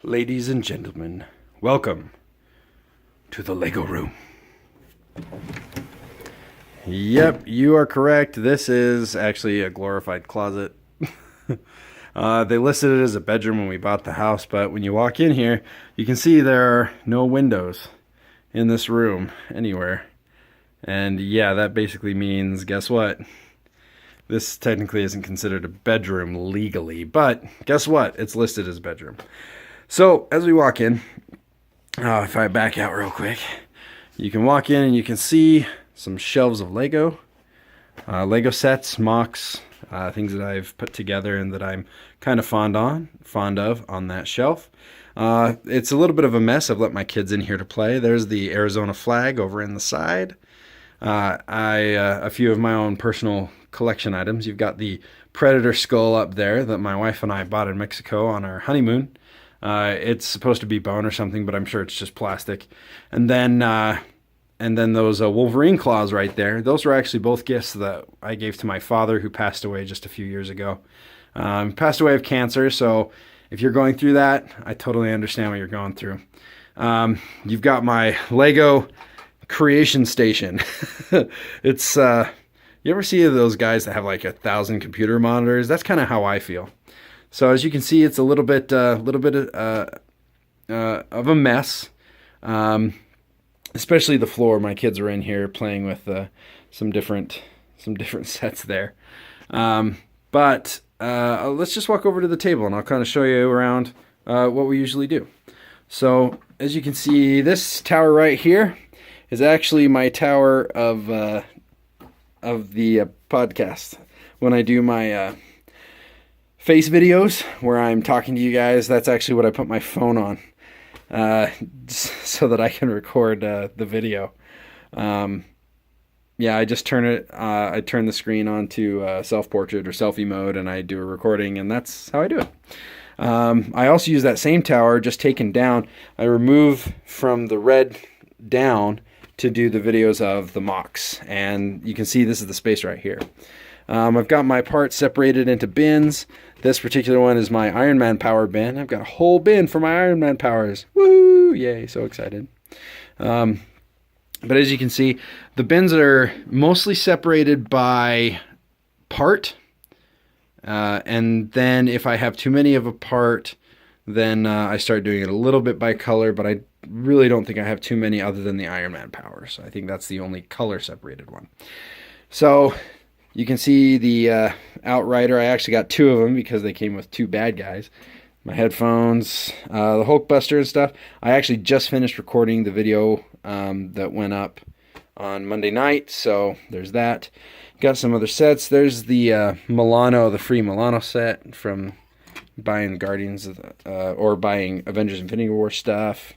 Ladies and gentlemen, welcome to the Lego room. Yep, you are correct. This is actually a glorified closet. They listed it as a bedroom when we bought the house, but when you walk in here, you can see there are no windows in this room anywhere. And yeah, that basically means, guess what? This technically isn't considered a bedroom legally, but guess what? It's listed as a bedroom. So as we walk in, if I back out real quick, you can walk in and you can see some shelves of Lego, Lego sets, mocs, things that I've put together and that I'm kind of fond of on that shelf. It's a little bit of a mess. I've let my kids in here to play. There's the Arizona flag over in the side. A few of my own personal collection items. You've got the Predator skull up there that my wife and I bought in Mexico on our honeymoon. It's supposed to be bone or something, but I'm sure it's just plastic. And then those Wolverine claws right there. Those were actually both gifts that I gave to my father, who passed away just a few years ago. Passed away of cancer. So if you're going through that, I totally understand what you're going through. You've got my Lego creation station. It's you ever see those guys that have like 1,000 computer monitors? That's kind of how I feel. So as you can see, it's a little bit of a mess, especially the floor. My kids are in here playing with some different sets there. But let's just walk over to the table, and I'll kind of show you around what we usually do. So as you can see, this tower right here is actually my tower of the podcast. When I do my face videos where I'm talking to you guys, that's actually what I put my phone on, so that I can record the video. Yeah, I just turn it. I turn the screen on to self-portrait or selfie mode, and I do a recording, and that's how I do it. I also use that same tower, just taken down. I remove from the red down to do the videos of the mocs, and you can see this is the space right here. I've got my parts separated into bins. This particular one is my Iron Man power bin. I've got a whole bin for my Iron Man powers. Woo! Yay, so excited. But as you can see, the bins are mostly separated by part. And then if I have too many of a part, then I start doing it a little bit by color, but I really don't think I have too many other than the Iron Man powers. I think that's the only color separated one. So you can see the Outrider. I actually got two of them because they came with two bad guys. My headphones, the Hulkbuster and stuff. I actually just finished recording the video that went up on Monday night, so there's that. Got some other sets. There's the Milano, the free Milano set from buying Guardians or buying Avengers Infinity War stuff.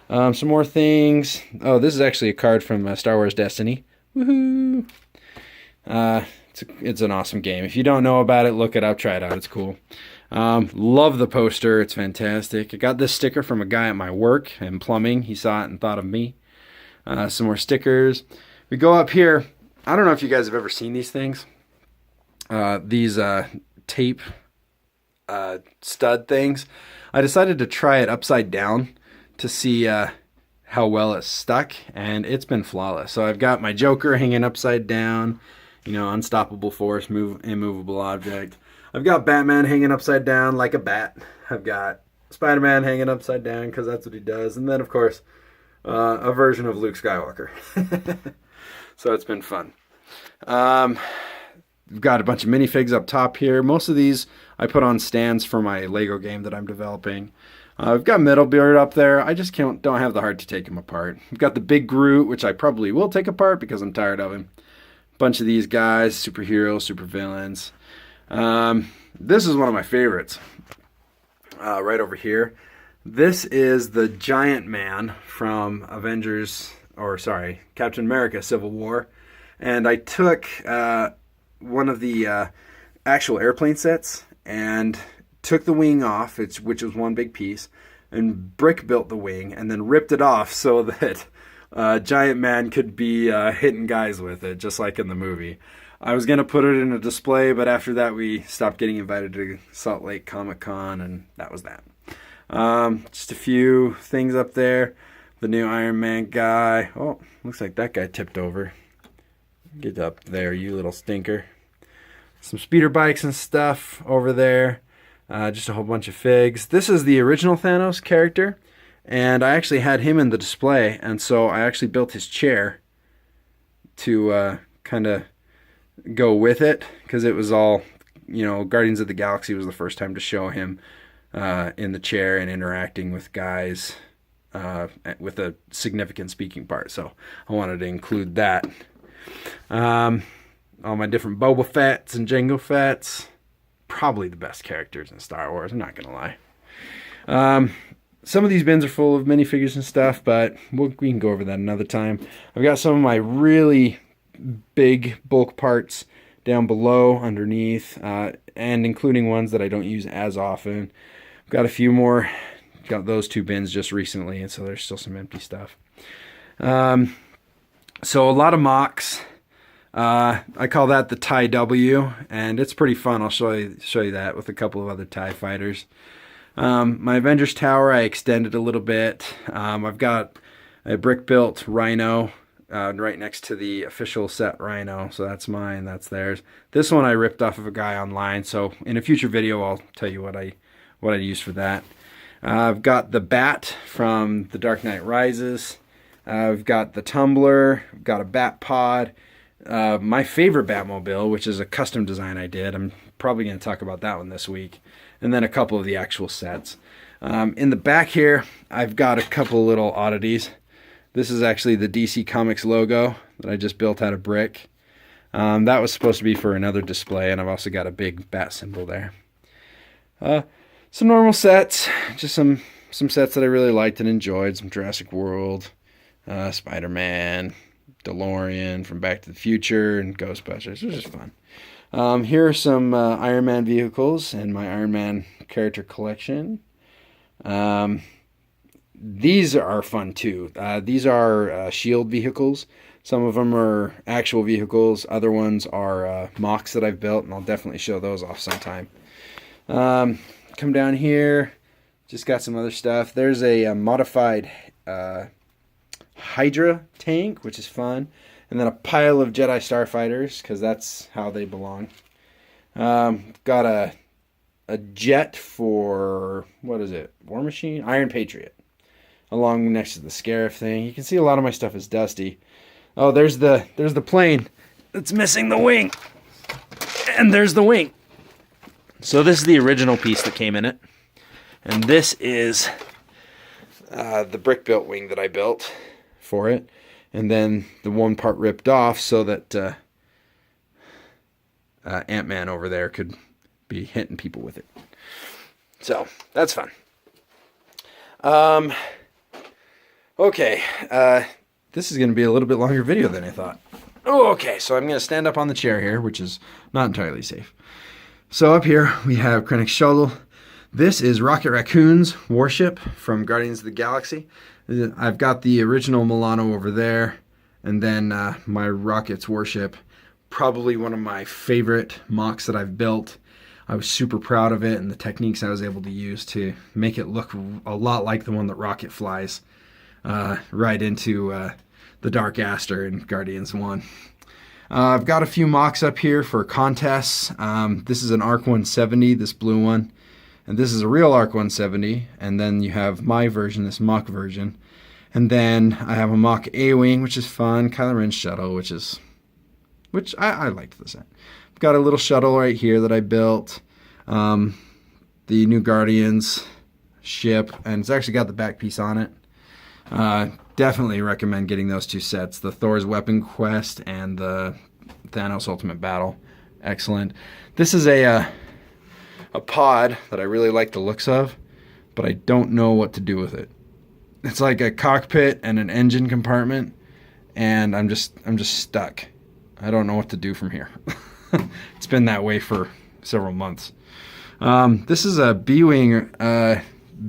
Some more things. Oh, this is actually a card from Star Wars Destiny. Woohoo! It's an awesome game. If you don't know about it, look it up, try it out. It's cool. Love the poster. It's fantastic. I got this sticker from a guy at my work in plumbing. He saw it and thought of me. Some more stickers. We go up here. I don't know if you guys have ever seen these things. These tape stud things. I decided to try it upside down to see how well it's stuck, and it's been flawless. So I've got my Joker hanging upside down. You know, unstoppable force, immovable object. I've got Batman hanging upside down like a bat. I've got Spider-Man hanging upside down because that's what he does. And then, of course, a version of Luke Skywalker. So it's been fun. We've got a bunch of minifigs up top here. Most of these I put on stands for my Lego game that I'm developing. I've got Metal Beard up there. I just don't have the heart to take him apart. We've got the big Groot, which I probably will take apart because I'm tired of him. Bunch of these guys, superheroes, supervillains. This is one of my favorites. Right over here. This is the Giant Man from Captain America Civil War. And I took one of the actual airplane sets and took the wing off, which was one big piece, and brick built the wing and then ripped it off so that Giant Man could be hitting guys with it, just like in the movie. I was going to put it in a display, but after that we stopped getting invited to Salt Lake Comic Con, and that was that. Just a few things up there. The new Iron Man guy. Oh, looks like that guy tipped over. Get up there, you little stinker. Some speeder bikes and stuff over there. Just a whole bunch of figs. This is the original Thanos character, and I actually had him in the display, and so I actually built his chair to kind of go with it, because it was all, Guardians of the Galaxy was the first time to show him in the chair and interacting with guys with a significant speaking part, so I wanted to include that. All my different Boba Fett's and Jango Fett's, probably the best characters in Star Wars, I'm not gonna lie. Some of these bins are full of minifigures and stuff, but we can go over that another time. I've got some of my really big bulk parts down below, underneath, and including ones that I don't use as often. I've got a few more. Got those 2 bins just recently, and so there's still some empty stuff. So a lot of mocs. I call that the TIE W, and it's pretty fun. I'll show you that with a couple of other TIE fighters. My Avengers Tower, I extended a little bit. I've got a brick-built Rhino right next to the official set Rhino, so that's mine, that's theirs. This one I ripped off of a guy online, so in a future video I'll tell you what I used for that. I've got the Bat from The Dark Knight Rises. I've got the Tumbler. I've got a Bat Pod. My favorite Batmobile, which is a custom design I did. I'm probably going to talk about that one this week. And then a couple of the actual sets. In the back here, I've got a couple little oddities. This is actually the DC Comics logo that I just built out of brick. That was supposed to be for another display, and I've also got a big bat symbol there. Some normal sets, just some sets that I really liked and enjoyed. Some Jurassic World, Spider-Man, DeLorean from Back to the Future, and Ghostbusters. It was just fun. Here are some Iron Man vehicles in my Iron Man character collection. These are fun too. These are S.H.I.E.L.D. vehicles. Some of them are actual vehicles. Other ones are mocs that I've built, and I'll definitely show those off sometime. Come down here. Just got some other stuff. There's a modified Hydra tank, which is fun. And then a pile of Jedi Starfighters, because that's how they belong. Got a jet for, what is it? War Machine? Iron Patriot. Along next to the Scarif thing. You can see a lot of my stuff is dusty. Oh, there's the plane. It's missing the wing. And there's the wing. So this is the original piece that came in it. And this is the brick-built wing that I built for it. And then the one part ripped off so that Ant-Man over there could be hitting people with it. So, that's fun. Okay, this is going to be a little bit longer video than I thought. Oh, okay, so I'm going to stand up on the chair here, which is not entirely safe. So up here, we have Krennic's Shuttle. This is Rocket Raccoon's warship from Guardians of the Galaxy. I've got the original Milano over there, and then my Rocket's warship. Probably one of my favorite mocs that I've built. I was super proud of it and the techniques I was able to use to make it look a lot like the one that Rocket flies right into the Dark Aster in Guardians 1. I've got a few mocs up here for contests. This is an ARC 170, this blue one. And this is a real ARC 170. And then you have my version, this mock version. And then I have a mock A-Wing, which is fun. Kylo Ren's shuttle, which I liked the set. I've got a little shuttle right here that I built. The new Guardians ship. And it's actually got the back piece on it. Definitely recommend getting those two sets. The Thor's Weapon Quest and the Thanos Ultimate Battle. Excellent. This is a pod that I really like the looks of, but I don't know what to do with it. It's like a cockpit and an engine compartment, and I'm just stuck. I don't know what to do from here. It's been that way for several months. This is a B-Wing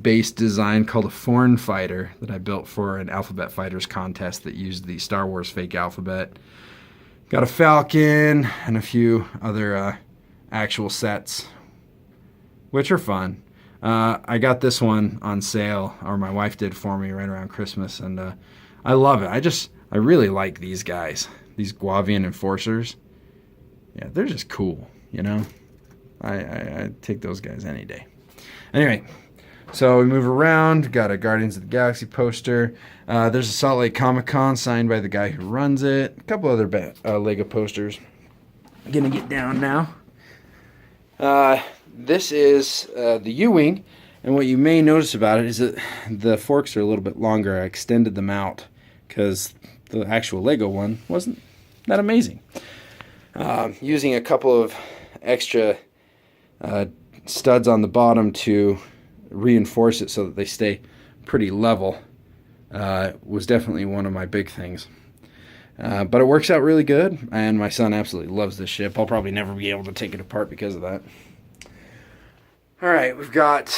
based design called a Foreign Fighter that I built for an Alphabet Fighters contest that used the Star Wars fake alphabet. Got a Falcon and a few other actual sets, which are fun. I got this one on sale, or my wife did for me right around Christmas, and I love it. I really like these guys, these Guavian Enforcers. Yeah, they're just cool, you know? I take those guys any day. Anyway, so we move around. Got a Guardians of the Galaxy poster. There's a Salt Lake Comic-Con signed by the guy who runs it. A couple other Lego posters. Gonna get down now. This is the U-Wing, and what you may notice about it is that the forks are a little bit longer. I extended them out because the actual Lego one wasn't that amazing. Using a couple of extra studs on the bottom to reinforce it so that they stay pretty level was definitely one of my big things. But it works out really good, and my son absolutely loves this ship. I'll probably never be able to take it apart because of that. Alright, we've got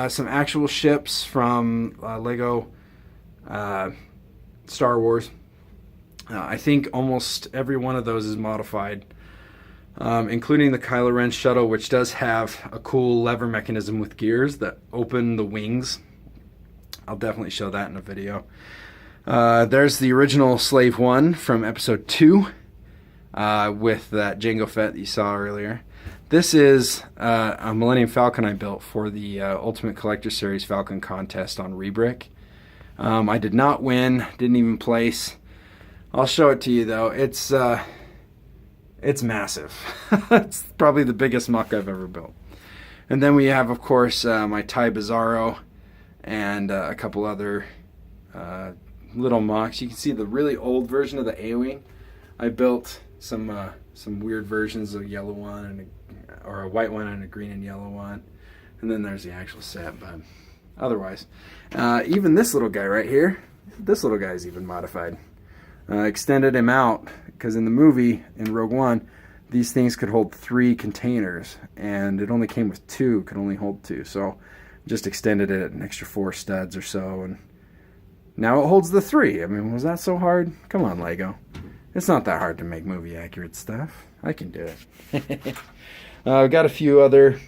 some actual ships from Lego Star Wars. I think almost every one of those is modified, including the Kylo Ren shuttle, which does have a cool lever mechanism with gears that open the wings. I'll definitely show that in a video. There's the original Slave 1 from Episode 2 with that Jango Fett that you saw earlier. This is a Millennium Falcon I built for the Ultimate Collector Series Falcon contest on Rebrick. I did not win, didn't even place. I'll show it to you though. It's massive. It's probably the biggest muck I've ever built. And then we have, of course, my Ty Bizarro and a couple other little mucks. You can see the really old version of the A-Wing. I built some weird versions of a yellow one or a white one and a green and yellow one. And then there's the actual set, but otherwise. Even this little guy right here, this little guy is even modified. Extended him out because in the movie, in Rogue One, these things could hold 3 containers, and it only came with 2, could only hold 2. So just extended it an extra 4 studs or so, and now it holds the 3. I mean, was that so hard? Come on, Lego. It's not that hard to make movie accurate stuff. I can do it. I've got a few other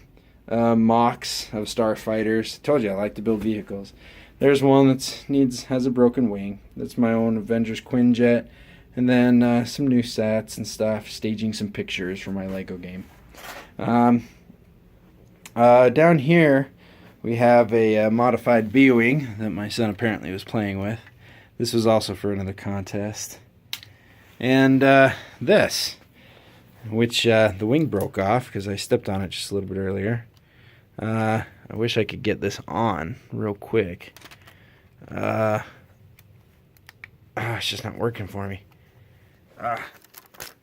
mocs of starfighters. I told you I like to build vehicles. There's one that has a broken wing. That's my own Avengers Quinjet. And then some new sets and stuff, staging some pictures for my Lego game. Down here, we have a modified B-Wing that my son apparently was playing with. This was also for another contest. And this, which the wing broke off because I stepped on it just a little bit earlier. I wish I could get this on real quick. It's just not working for me.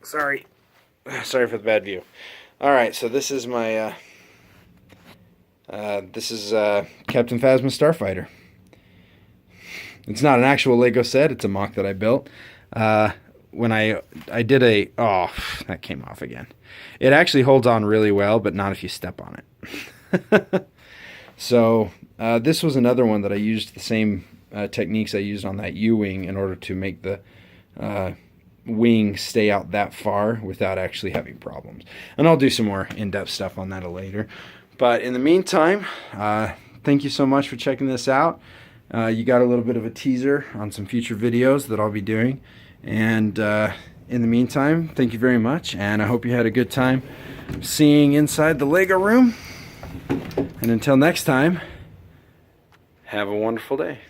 Sorry for the bad view. Alright, so this is my Captain Phasma Starfighter. It's not an actual Lego set, it's a mock that I built. When I did that came off again. It actually holds on really well, but not if you step on it. So this was another one that I used the same techniques I used on that U-Wing in order to make the wing stay out that far without actually having problems. And I'll do some more in-depth stuff on that later. But in the meantime, thank you so much for checking this out. You got a little bit of a teaser on some future videos that I'll be doing. And in the meantime, thank you very much, and I hope you had a good time seeing inside the Lego room. And until next time, have a wonderful day.